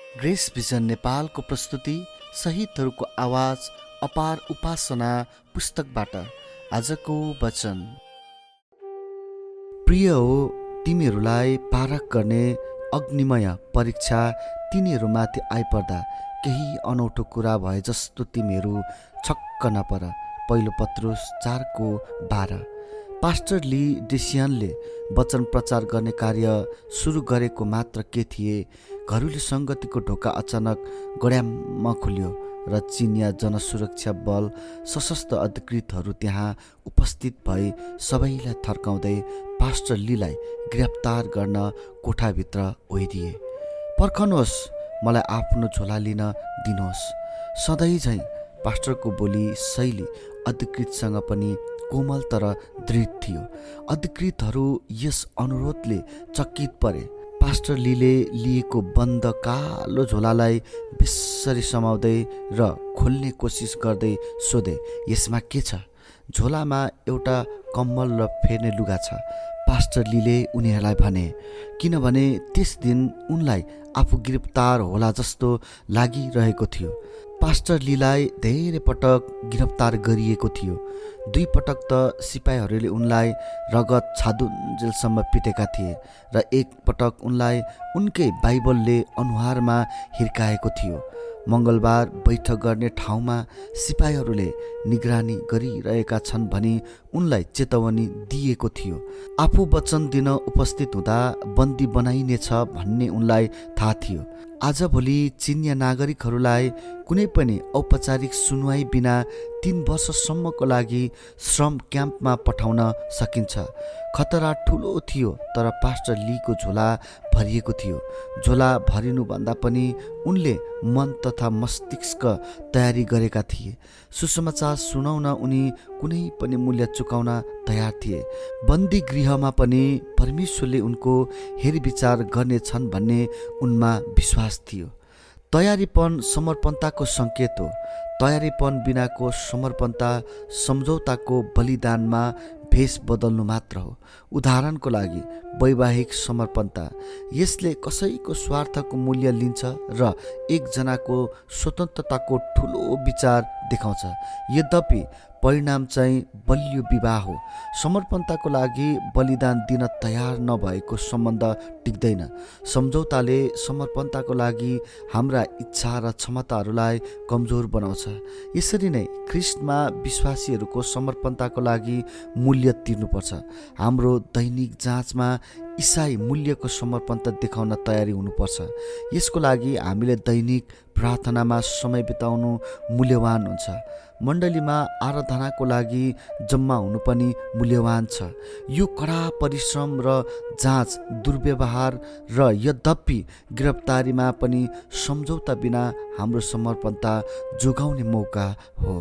Grace vision नेपालको प्रस्तुति शहीदहरूको आवाज अपार उपासना पुस्तकबाट आजको वचन। प्रिय हो, तिमीहरूलाई पारख गर्ने अग्निमय परीक्षा तिनीहरूमाथि आइपर्दा केही अनौठो कुरा भए जस्तो तिमीहरू छक्क नपर। पहिलो पत्रुस 4:12। पास्टर ली डेसियनले वचन प्रचार गर्ने कार्य सुरु गरेको मात्र के थिए, घरेलु सङ्गतिको ढोका अचानक गड्याम्म खुल्यो र चिनिया जनसुरक्षा बल सशस्त्र अधिकृतहरू त्यहाँ उपस्थित भई सबैलाई थर्काउँदै पास्टर लीलाई गिरफ्तार गर्न कोठाभित्र ओइदिए। पर्खनुहोस्, मलाई आफ्नो झोला लिन दिनुहोस्। सधैँ झैँ पास्टरको बोली शैली अधिकृतसँग पनि कोमल तर दृढ थियो। अधिकृतहरू यस अनुरोधले चकित परे। पास्टर लीले लिएको बन्द कालो झोलालाई बेसरी समाउँदै र खोल्ने कोसिस गर्दै सोधे, यसमा के छ? झोलामा एउटा कम्बल र फेर्ने लुगा छ, पास्टर लीले उनीहरूलाई भने, किनभने त्यस दिन उनलाई आफू गिरफ्तार होला जस्तो लागिरहेको थियो। पास्टर लीलाई धेरै पटक गिरफ्तार गरिएको थियो। 2 पटक त सिपाहीहरूले उनलाई रगत छादुन्जेलसम्म पिटेका थिए र 1 पटक उनलाई उनकै बाइबलले अनुहारमा हिर्काएको थियो। मङ्गलबार बैठक गर्ने ठाउँमा सिपाहीहरूले निगरानी गरिरहेका छन् भनी उनलाई चेतावनी दिएको थियो। आफू वचन दिन उपस्थित हुँदा बन्दी बनाइनेछ भन्ने उनलाई थाहा थियो। आजभोलि चिनिया नागरिकहरूलाई कुनै पनि औपचारिक सुनुवाई बिना 3 वर्षसम्मको लागि श्रम क्याम्पमा पठाउन सकिन्छ। खतरा ठुलो थियो, तर पास्टर लीको झोला भरिएको थियो। झोला भरिनुभन्दा पनि उनले मन तथा मस्तिष्क तयारी गरेका थिए। सुसमाचार सुनाउन उनी कुनै पनि मूल्य चुकाउन तयार थिए। बन्दी गृहमा पनि परमेश्वरले उनको हेरविचार गर्नेछन् भन्ने उनमा विश्वास थियो। तयारीपन समर्पणताको सङ्केत हो। तयारीपन बिनाको समर्पणता सम्झौताको बलिदानमा भेष बदल्नु मात्र हो। उदाहरणको लागि वैवाहिक समर्पणता, यसले कसैको स्वार्थको मूल्य लिन्छ र एकजनाको स्वतन्त्रताको ठुलो विचार देखाउँछ। यद्यपि परिणाम चाहिँ बलियो विवाह हो। समर्पणताको लागि बलिदान दिन तयार नभएको सम्बन्ध टिक्दैन। सम्झौताले समर्पणताको लागि हाम्रा इच्छा र क्षमताहरूलाई कमजोर बनाउँछ। यसरी नै ख्रिस्टमा विश्वासीहरूको समर्पणताको लागि मूल्य तिर्नुपर्छ। हाम्रो दैनिक जाँचमा इसाई मूल्यको समर्पणता देखाउन तयारी हुनुपर्छ। यसको लागि हामीले दैनिक प्रार्थनामा समय बिताउनु मूल्यवान हुन्छ। मण्डलीमा आराधनाको लागि जम्मा हुनु पनि मूल्यवान छ। यो कडा परिश्रम र जाँच, दुर्व्यवहार र यद्यपि गिरफ्तारीमा पनि सम्झौता बिना हाम्रो समर्पणता जोगाउने मौका हो।